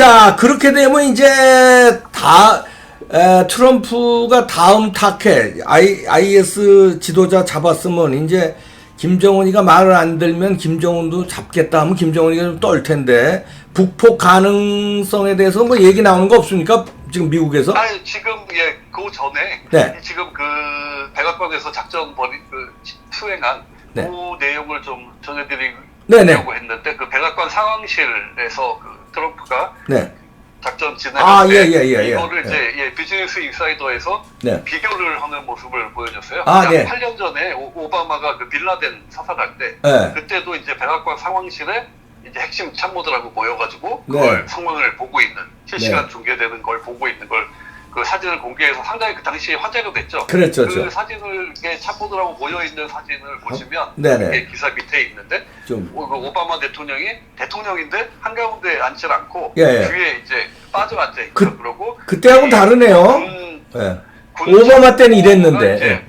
자, 그렇게 되면 이제 트럼프가 다음 타켓, IS 지도자 잡았으면 이제 김정은이가 말을 안 들면 김정은도 잡겠다 하면 김정은이가 좀 떨 텐데, 북폭 가능성에 대해서 뭐 얘기 나오는 거 없습니까? 지금 미국에서? 아니, 지금, 예, 그 전에, 네. 지금 백악관에서 작전 수행한 네. 그 내용을 좀 전해드리려고 네네. 했는데, 그 백악관 상황실에서 트럼프가 네. 작전 진행할 때 이거를 예. 이제 비즈니스 인사이더에서 네. 비교를 하는 모습을 보여줬어요. 아, 네. 8년 전에 오바마가 그 빌라덴 사살할 때 네. 그때도 이제 백악관 상황실에 이제 핵심 참모들하고 모여가지고 그걸 네. 상황을 보고 있는 실시간 네. 중계되는 걸 보고 있는 걸 그 사진을 공개해서 상당히 그 당시에 화제가 됐죠. 그랬죠. 그 사진을 이렇게 참모들하고 모여 있는 사진을 보시면 네네. 이렇게 기사 밑에 있는데 좀. 그 오바마 대통령이 대통령인데 한가운데 앉지 않고 예, 예. 뒤에 이제 빠져 앉아 있고 그러고 그때하고는 다르네요. 예. 오바마 때는 이랬는데. 예.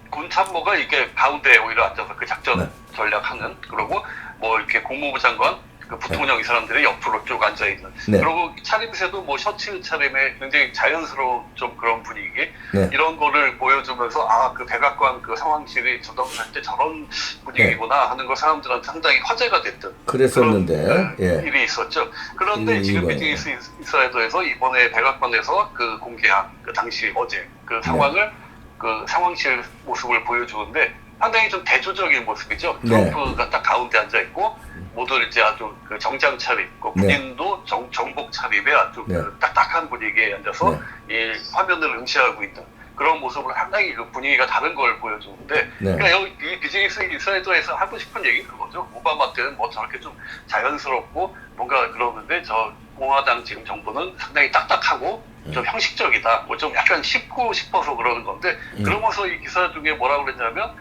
군 참모가 이렇게 가운데 오히려 앉아서 그 작전 네. 전략하는 그러고 뭐 이렇게 국무부 장관 그 부통령 이 사람들이 옆으로 쭉 앉아 있는 네. 그리고 차림새도 뭐 셔츠 차림에 굉장히 자연스러운 좀 그런 분위기 네. 이런 거를 보여주면서 아 그 백악관 그 상황실이 조정할 때 저런 분위기구나 하는 거 사람들한테 상당히 화제가 됐던 그랬었는데. 그런, 예. 일이 있었죠. 그런데 지금 비즈니스 인사이더에서 이번에 백악관에서 그 공개한 그 당시 어제 그 상황을 그 상황실 모습을 보여주는데 상당히 좀 대조적인 모습이죠. 트럼프가 딱 가운데 앉아 있고 모두 이제 아주 그 정장 차림고 군인도 정복 차림에 아주 그 딱딱한 분위기에 앉아서 이 화면을 응시하고 있는 그런 모습을 상당히 그 분위기가 다른 걸 보여주는데 그러니까 이 비즈니스 인사이더에서 하고 싶은 얘기는 그거죠. 오바마 때는 뭐 저렇게 좀 자연스럽고 뭔가 그러는데 저 공화당 지금 정부는 상당히 딱딱하고 좀 형식적이다. 뭐 좀 약간 쉽고 싶어서 그러는 건데 그러면서 이 기사 중에 뭐라고 그랬냐면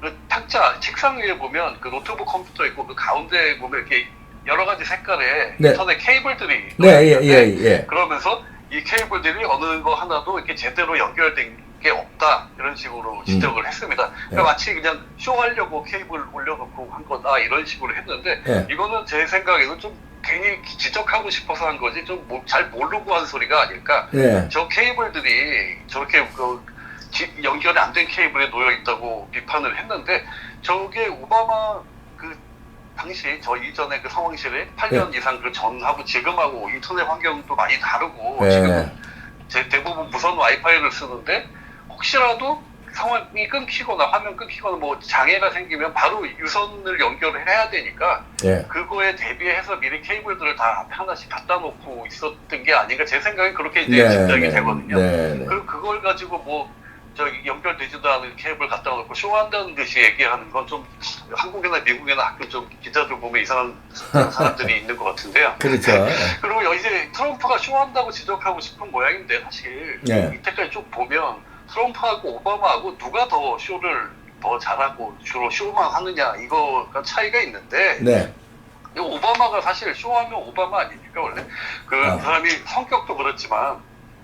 그 탁자 책상 위에 보면 그 노트북 컴퓨터 있고 그 가운데 보면 이렇게 여러 가지 색깔의 인터넷 케이블들이 있는데 그러면서 이 케이블들이 어느 거 하나도 이렇게 제대로 연결된 게 없다 이런 식으로 지적을 했습니다. 그러니까 마치 그냥 쇼하려고 케이블 올려놓고 한 거다 이런 식으로 했는데 이거는 제 생각에는 좀 괜히 지적하고 싶어서 한 거지 좀 잘 모르고 한 소리가 아닐까. 저 케이블들이 저렇게 연결이 안 된 케이블에 놓여 있다고 비판을 했는데 저게 오바마 그 당시 저 이전에 그 상황실에 8년 이상 그 전하고 지금하고 인터넷 환경도 많이 다르고 지금은 대부분 무선 와이파이를 쓰는데 혹시라도 상황이 끊기거나 화면 끊기거나 뭐 장애가 생기면 바로 유선을 연결을 해야 되니까 그거에 대비해서 미리 케이블들을 다 앞에 하나씩 갖다 놓고 있었던 게 아닌가 제 생각엔 그렇게 이제 짐작이 되거든요. 그리고 그걸 가지고 뭐 저기 연결되지도 않은 케이블 갖다 놓고 쇼한다는 듯이 얘기하는 건 좀 한국이나 미국이나 가끔 좀 기자들 보면 이상한 사람들이 있는 것 같은데요. 그렇죠. 그리고 이제 트럼프가 쇼한다고 지적하고 싶은 모양인데 사실 이때까지 쭉 보면 트럼프하고 오바마하고 누가 더 쇼를 더 잘하고 주로 쇼만 하느냐 이거가 차이가 있는데 오바마가 사실 쇼하면 오바마 아닙니까 원래 그 사람이 성격도 그렇지만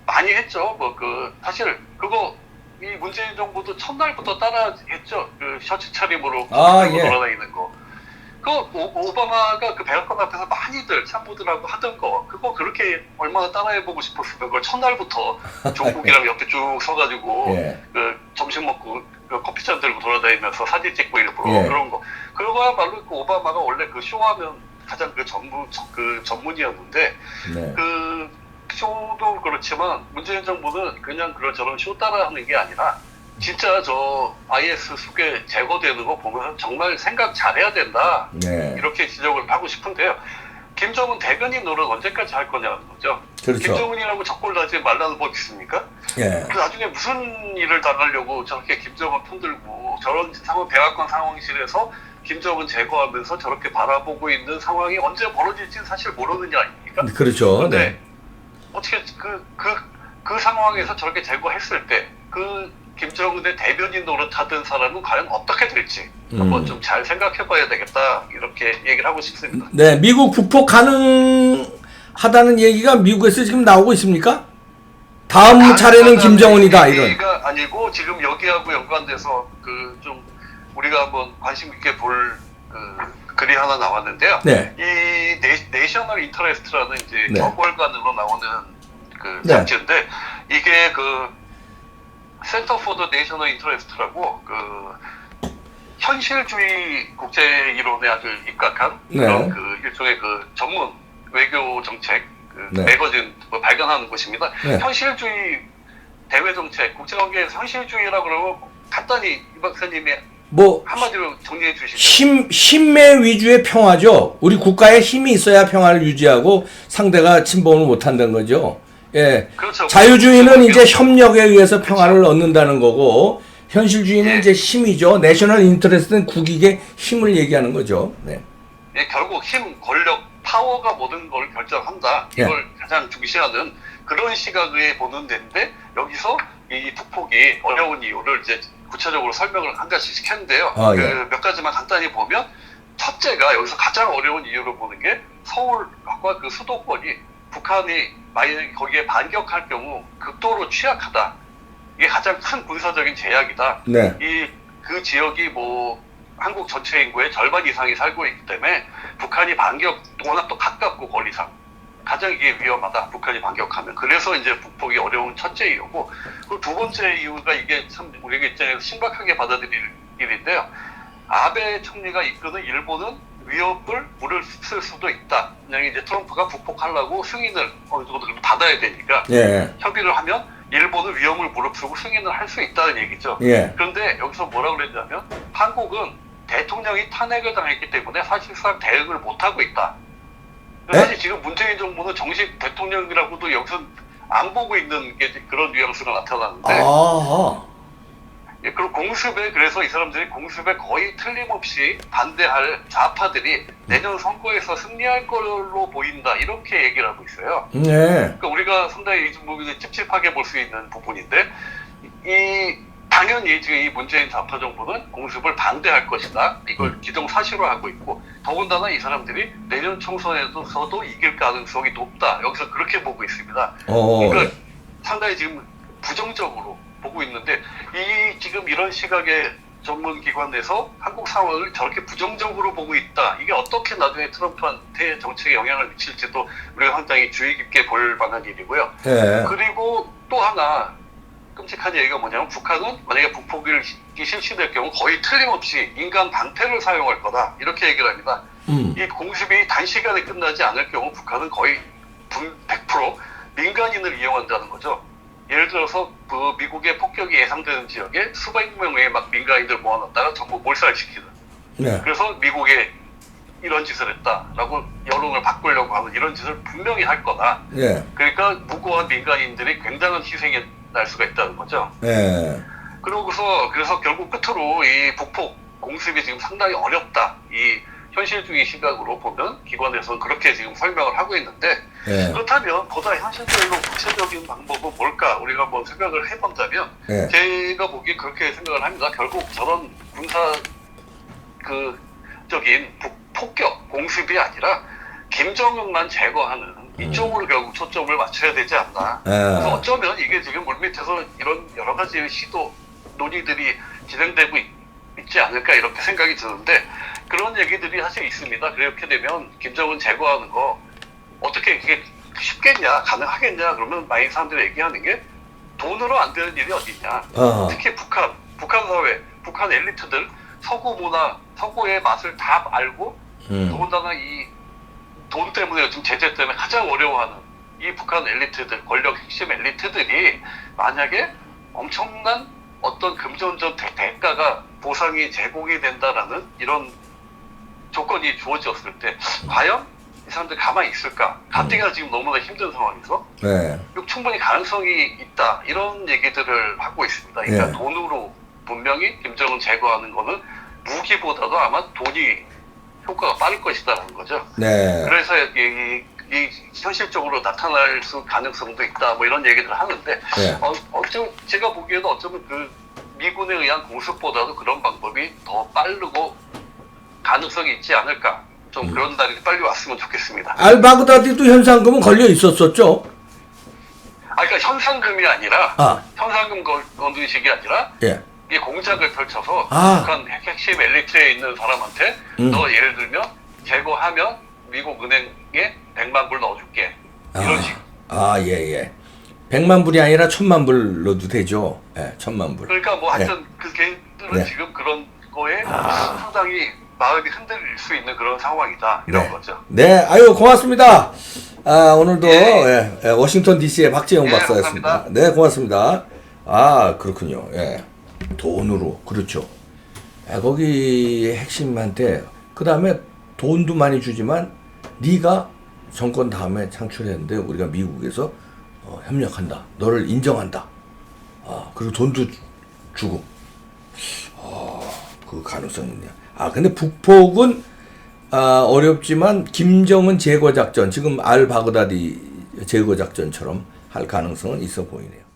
많이 했죠. 뭐 그 사실 그거 이 문재인 정부도 첫날부터 따라했죠. 그 셔츠 차림으로 돌아다니는 거. 그 오바마가 그 백악관 앞에서 많이들 참모들하고 하던 거 그거 그렇게 얼마나 따라해보고 싶었으면 그걸 첫날부터 조국이랑 옆에 쭉 서가지고 그 점심 먹고 그 커피잔 들고 돌아다니면서 사진 찍고 일부러 그런 거 그거야말로 그 오바마가 원래 그 쇼하면 가장 그 전문이었는데 그 쇼도 그렇지만 문재인 정부는 그냥 그런저런 쇼 따라하는 게 아니라 진짜 저 IS 수계 제거되는 거 보면 정말 생각 잘해야 된다 이렇게 지적을 하고 싶은데요. 김정은 대변인 노릇 언제까지 할 거냐는 거죠. 김정은이라고 적골나지 말라는 법 있습니까? 그 나중에 무슨 일을 당하려고 저렇게 김정은 편들고 저런 상황 백악관 상황실에서 김정은 제거하면서 저렇게 바라보고 있는 상황이 언제 벌어질지는 사실 모르는 게 아닙니까? 그렇죠. 근데 어떻게 그 상황에서 저렇게 제거했을 때 그 김정은의 대변인 노릇하던 사람은 과연 어떻게 될지 한번 좀 잘 생각해봐야 되겠다 이렇게 얘기를 하고 싶습니다. 네, 미국 북폭 가능하다는 얘기가 미국에서 지금 나오고 있습니까? 다음 차례는 김정은이다 이런. 얘기가 아니고 지금 여기하고 연관돼서 그 좀 우리가 한번 관심 있게 볼 글이 하나 나왔는데요. 네. 이 내셔널 인터레스트라는 이제 네. 경월간으로 나오는 그 네. 잡지인데 이게 그 센터 포 더 내셔널 인터레스트라고 그 현실주의 국제 이론에 아주 입각한 네. 그런 그 일종의 그 전문 외교 정책 그 네. 매거진 발간하는 곳입니다. 네. 현실주의 대외 정책, 국제관계에서 현실주의라 그러면 간단히 이 박사님이 뭐 한마디로 정리해 주시죠. 힘의 위주의 평화죠. 우리 국가에 힘이 있어야 평화를 유지하고 상대가 침범을 못한다는 거죠. 예. 그렇죠. 자유주의는 이제 협력에 의해서 평화를 얻는다는 거고, 현실주의는 예. 이제 힘이죠. 내셔널 인터레스트는 국익의 힘을 얘기하는 거죠. 네. 예, 결국 힘, 권력, 파워가 모든 걸 결정한다. 이걸 가장 중시하는 그런 시각에 보는 데인데 여기서 이 북폭이 어려운 이유를 이제 구체적으로 설명을 한 가지 시켰는데요. 아, 예. 그 몇 가지만 간단히 보면 첫째가 여기서 가장 어려운 이유를 보는 게 서울과 그 수도권이 북한이 만약에 거기에 반격할 경우 극도로 취약하다. 이게 가장 큰 군사적인 제약이다. 네. 그 지역이 뭐 한국 전체 인구의 절반 이상이 살고 있기 때문에 북한이 반격 워낙 또 가깝고 거리상 가장 이게 위험하다. 북한이 반격하면. 그래서 이제 북폭이 어려운 첫째 이유고, 그리고 두 번째 이유가 이게 참 우리가 입장에서 심각하게 받아들일 일인데요. 아베 총리가 이끄는 일본은 위협을 물을 수도 있다. 그냥 이제 트럼프가 북폭하려고 승인을 어느 정도 받아야 되니까 예. 협의를 하면 일본은 위험을 무릅쓰고 승인을 할 수 있다는 얘기죠. 예. 그런데 여기서 뭐라 그랬냐면 한국은 대통령이 탄핵을 당했기 때문에 사실상 대응을 못하고 있다. 사실 지금 문재인 정부는 정식 대통령이라고도 여기서 안 보고 있는 게 그런 뉘앙스가 나타나는데 아. 예, 그리고 공습에 그래서 이 사람들이 공습에 거의 틀림없이 반대할 좌파들이 내년 선거에서 승리할 걸로 보인다 이렇게 얘기를 하고 있어요. 네. 그러니까 우리가 상당히 좀 찝찝하게 볼 수 있는 부분인데 당연히 지금 이 문재인 좌파 정부는 공습을 반대할 것이다. 이걸 기정사실화하고 있고 더군다나 이 사람들이 내년 총선에서도 이길 가능성이 높다. 여기서 그렇게 보고 있습니다. 그러니까 상당히 지금 부정적으로 보고 있는데 지금 이런 시각의 전문기관에서 한국 상황을 저렇게 부정적으로 보고 있다. 이게 어떻게 나중에 트럼프한테 정책에 영향을 미칠지도 우리가 상당히 주의 깊게 볼 만한 일이고요. 예. 그리고 또 하나 끔찍한 얘기가 뭐냐면 북한은 만약에 북폭이 실시될 경우 거의 틀림없이 인간 방패를 사용할 거다. 이렇게 얘기를 합니다. 이 공습이 단시간에 끝나지 않을 경우 북한은 거의 100% 민간인을 이용한다는 거죠. 예를 들어서 그 미국의 폭격이 예상되는 지역에 수백 명의 막 민간인들 모아놨다가 전부 몰살시키는. 네. 그래서 미국에 이런 짓을 했다라고 여론을 바꾸려고 하는 이런 짓을 분명히 할 거다. 네. 그러니까 무고한 민간인들이 굉장한 희생이 날 수가 있다는 거죠. 네. 그래서 결국 끝으로 이 북폭 공습이 지금 상당히 어렵다. 이 현실주의 시각으로 보면 기관에서는 그렇게 지금 설명을 하고 있는데 네. 그렇다면 보다 현실적으로 구체적인 방법은 뭘까? 우리가 한번 생각을 해본다면 네. 제가 보기에 그렇게 생각을 합니다. 결국 저런 군사 적인 폭격 공습이 아니라 김정은만 제거하는 이쪽으로 결국 초점을 맞춰야 되지 않나. 그래서 어쩌면 이게 지금 물밑에서 이런 여러 가지 시도 논의들이 진행되고 있지 않을까 이렇게 생각이 드는데 그런 얘기들이 사실 있습니다. 그렇게 되면 김정은 제거하는 거 어떻게 그게 쉽겠냐 가능하겠냐 그러면 많은 사람들이 얘기하는 게 돈으로 안 되는 일이 어딨냐. 특히 북한 사회 북한 엘리트들 서구 문화 서구의 맛을 다 알고 더군다나 이 돈 때문에 요즘 제재 때문에 가장 어려워하는 이 북한 엘리트들 권력 핵심 엘리트들이 만약에 엄청난 어떤 금전적 대가가 보상이 제공이 된다라는 이런 조건이 주어졌을 때 과연 이 사람들 가만히 있을까? 가뜩이나 지금 너무나 힘든 상황에서 네. 충분히 가능성이 있다 이런 얘기들을 하고 있습니다. 그러니까 네. 돈으로 분명히 김정은 제거하는 거는 무기보다도 아마 돈이 효과가 빠를 것이다라는 거죠. 네. 그래서 이 현실적으로 나타날 가능성도 있다 뭐 이런 얘기들을 하는데 네. 제가 보기에도 어쩌면 그 미군에 의한 공습보다도 그런 방법이 더 빠르고 가능성이 있지 않을까. 좀 그런 날이 빨리 왔으면 좋겠습니다. 알바그다디도 현상금은 걸려 있었었죠. 그러니까 현상금이 아니라 현상금 건드식이 아니라 예. 이게 공작을 펼쳐서 아. 북한 핵심 엘리트에 있는 사람한테 너 예를 들면 제거하면 미국 은행에 100만 불 넣어줄게. 이런 식. 예. 100만 불이 아니라 1000만 불 넣어도 되죠. 예, 1000만 불. 그러니까 뭐 하여튼 그 개인들은 지금 그런 거에 상당히 마음이 흔들릴 수 있는 그런 상황이다. 이런 거죠. 네, 아유, 고맙습니다. 오늘도 워싱턴 DC의 박재영 박사였습니다. 감사합니다. 네, 고맙습니다. 아, 그렇군요. 예. 돈으로, 그렇죠. 거기 핵심한테, 그 다음에 돈도 많이 주지만, 네가 정권 다음에 창출했는데, 우리가 미국에서 협력한다. 너를 인정한다. 그리고 돈도 주고. 그 가능성이 있네요. 근데 북폭은 어렵지만 김정은 제거 작전, 지금 알 바그다디 제거 작전처럼 할 가능성은 있어 보이네요.